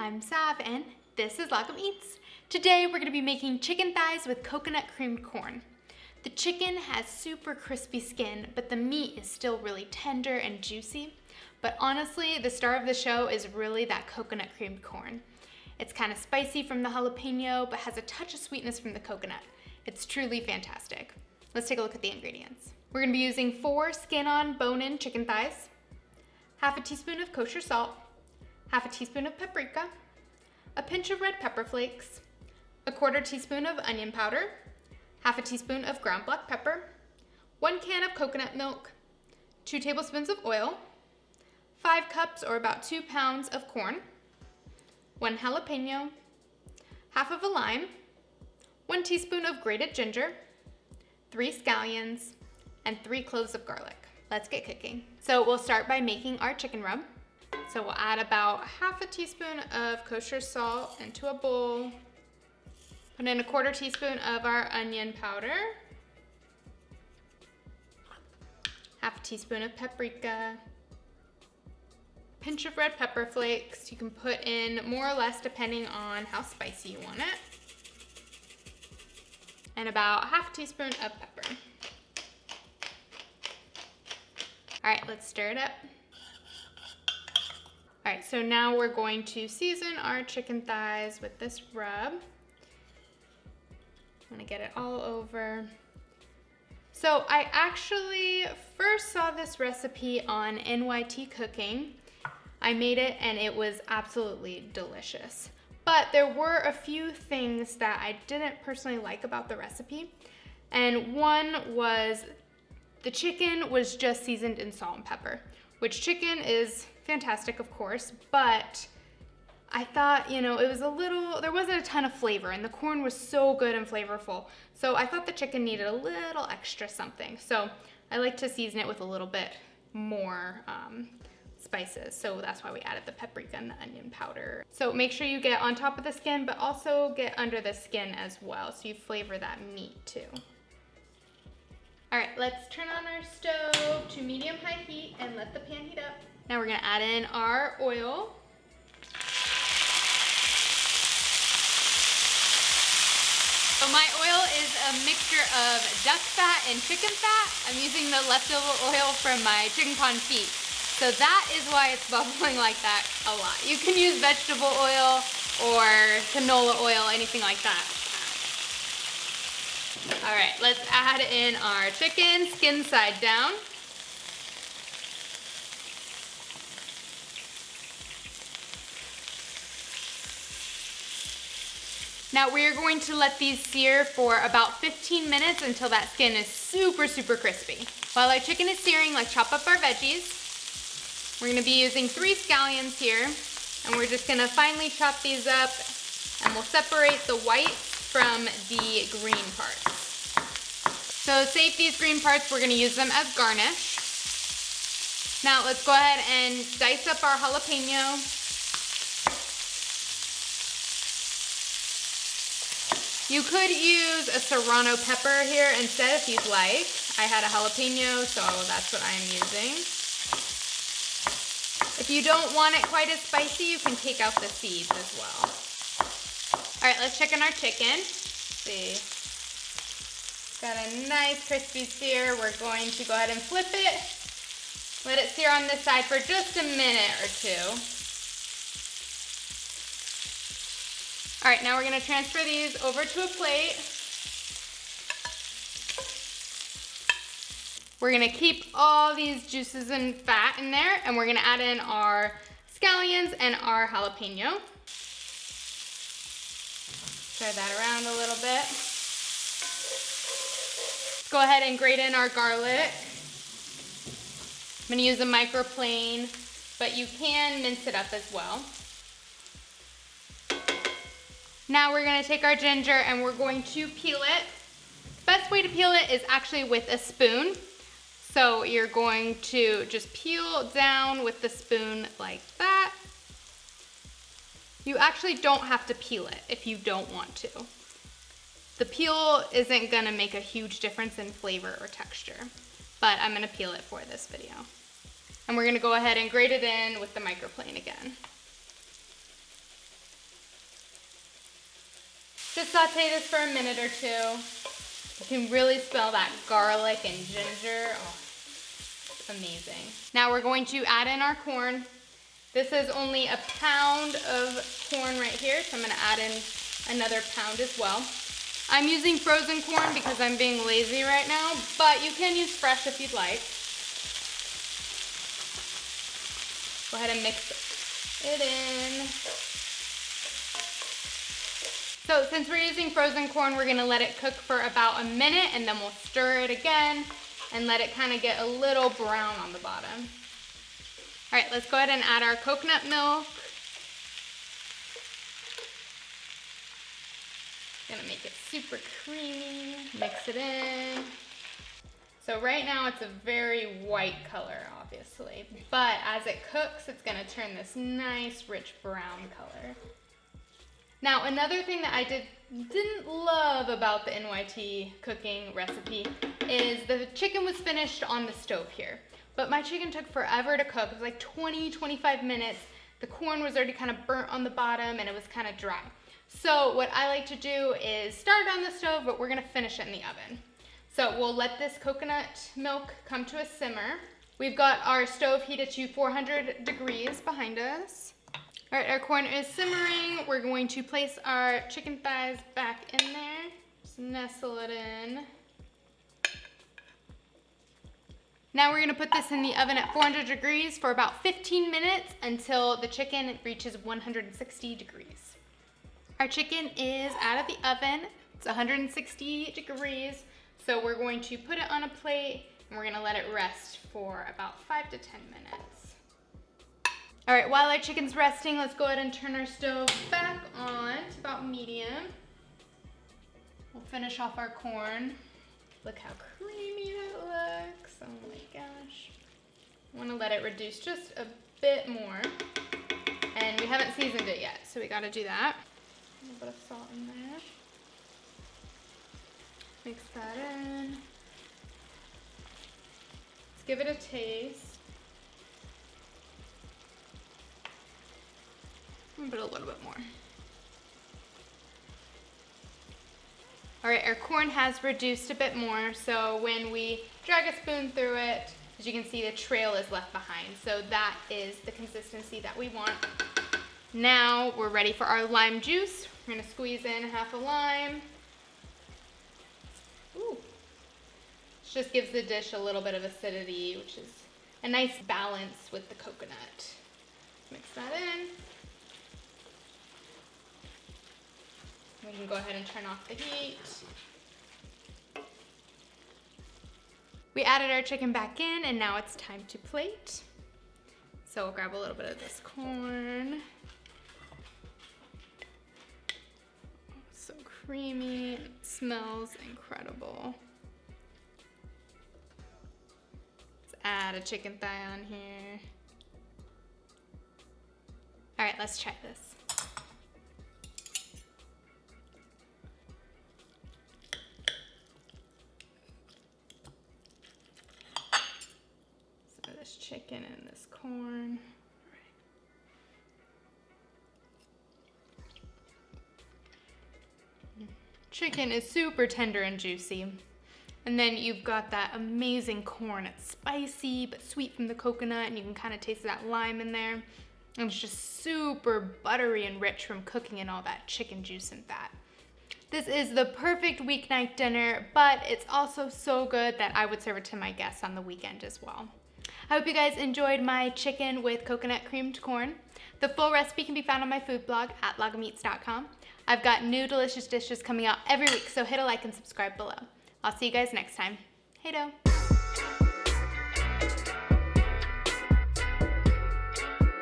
I'm Sav and this is Lagom Eats. Today we're going to be making chicken thighs with coconut creamed corn. The chicken has super crispy skin, but the meat is still really tender and juicy. But honestly, the star of the show is really that coconut creamed corn. It's kind of spicy from the jalapeno, but has a touch of sweetness from the coconut. It's truly fantastic. Let's take a look at the ingredients. We're going to be using 4 skin-on, bone-in chicken thighs, half a teaspoon of kosher salt, half a teaspoon of paprika, a pinch of red pepper flakes, a 1/4 teaspoon of onion powder, half a teaspoon of ground black pepper, 1 can of coconut milk, 2 tablespoons of oil, 5 cups or about 2 pounds of corn, 1 jalapeno, half of a lime, 1 teaspoon of grated ginger, 3 scallions, and 3 cloves of garlic. Let's get cooking. So we'll start by making our chicken rub. So we'll add about half a teaspoon of kosher salt into a bowl. Put in a 1/4 teaspoon of our onion powder, half a teaspoon of paprika, pinch of red pepper flakes. You can put in more or less depending on how spicy you want it, and about half a teaspoon of pepper. All right, let's stir it up. All right, so now we're going to season our chicken thighs with this rub. I'm gonna get it all over. So I actually first saw this recipe on NYT Cooking. I made it and it was absolutely delicious. But there were a few things that I didn't personally like about the recipe. And one was the chicken was just seasoned in salt and pepper, which chicken is fantastic, of course, but I thought, it was there wasn't a ton of flavor, and the corn was so good and flavorful. So I thought the chicken needed a little extra something. So I like to season it with a little bit more spices. So that's why we added the paprika and the onion powder. So make sure you get on top of the skin, but also get under the skin as well, so you flavor that meat too. All right, let's turn on our stove to medium-high heat and let the pan heat up. Now we're gonna add in our oil. So my oil is a mixture of duck fat and chicken fat. I'm using the leftover oil from my chicken confit. So that is why it's bubbling like that a lot. You can use vegetable oil or canola oil, anything like that. All right, let's add in our chicken, skin side down. Now we're going to let these sear for about 15 minutes until that skin is super, super crispy. While our chicken is searing, let's chop up our veggies. We're gonna be using 3 scallions here, and we're just gonna finely chop these up, and we'll separate the whites from the green parts. So save these green parts, we're gonna use them as garnish. Now let's go ahead and dice up our jalapeno. You could use a serrano pepper here instead if you'd like. I had a jalapeno, so that's what I'm using. If you don't want it quite as spicy, you can take out the seeds as well. All right, let's check on our chicken. Let's see. Got a nice crispy sear. We're going to go ahead and flip it. Let it sear on this side for just a minute or 2. All right, now we're gonna transfer these over to a plate. We're gonna keep all these juices and fat in there, and we're gonna add in our scallions and our jalapeno. Stir that around a little bit. Let's go ahead and grate in our garlic. I'm gonna use a microplane, but you can mince it up as well. Now we're gonna take our ginger and we're going to peel it. The best way to peel it is actually with a spoon. So you're going to just peel down with the spoon like that. You actually don't have to peel it if you don't want to. The peel isn't gonna make a huge difference in flavor or texture, but I'm gonna peel it for this video. And we're gonna go ahead and grate it in with the microplane again. Just saute this for a minute or two. You can really smell that garlic and ginger. Oh, amazing. Now we're going to add in our corn. This is only a pound of corn right here, so I'm gonna add in another pound as well. I'm using frozen corn because I'm being lazy right now, but you can use fresh if you'd like. Go ahead and mix it in. So since we're using frozen corn, we're gonna let it cook for about a minute and then we'll stir it again and let it kind of get a little brown on the bottom. All right, let's go ahead and add our coconut milk. Gonna make it super creamy. Mix it in. So right now it's a very white color, obviously, but as it cooks, it's gonna turn this nice, rich brown color. Now, another thing that I didn't love about the NYT cooking recipe is the chicken was finished on the stove here, but my chicken took forever to cook. It was like 20-25 minutes. The corn was already kind of burnt on the bottom and it was kind of dry. So what I like to do is start on the stove, but we're gonna finish it in the oven. So we'll let this coconut milk come to a simmer. We've got our stove heated to 400 degrees behind us. All right, our corn is simmering. We're going to place our chicken thighs back in there. Just nestle it in. Now we're gonna put this in the oven at 400 degrees for about 15 minutes until the chicken reaches 160 degrees. Our chicken is out of the oven. It's 160 degrees. So we're going to put it on a plate and we're gonna let it rest for about 5 to 10 minutes. All right, while our chicken's resting, let's go ahead and turn our stove back on to about medium. We'll finish off our corn. Look how creamy that looks. Oh my gosh. I wanna let it reduce just a bit more. And we haven't seasoned it yet, so we gotta do that. A little bit of salt in there. Mix that in. Let's give it a taste. But a little bit more. All right, our corn has reduced a bit more, so when we drag a spoon through it, as you can see, the trail is left behind. So that is the consistency that we want. Now we're ready for our lime juice. We're gonna squeeze in half a lime. Ooh. This just gives the dish a little bit of acidity, which is a nice balance with the coconut. Mix that in. We can go ahead and turn off the heat. We added our chicken back in and now it's time to plate. So we'll grab a little bit of this corn. So creamy, it smells incredible. Let's add a chicken thigh on here. All right, let's try this. This chicken and this corn. Chicken is super tender and juicy. And then you've got that amazing corn. It's spicy but sweet from the coconut, and you can kind of taste that lime in there. And it's just super buttery and rich from cooking in all that chicken juice and fat. This is the perfect weeknight dinner, but it's also so good that I would serve it to my guests on the weekend as well. I hope you guys enjoyed my chicken with coconut creamed corn. The full recipe can be found on my food blog at lagameats.com. I've got new delicious dishes coming out every week, so hit a like and subscribe below. I'll see you guys next time. Hey-do.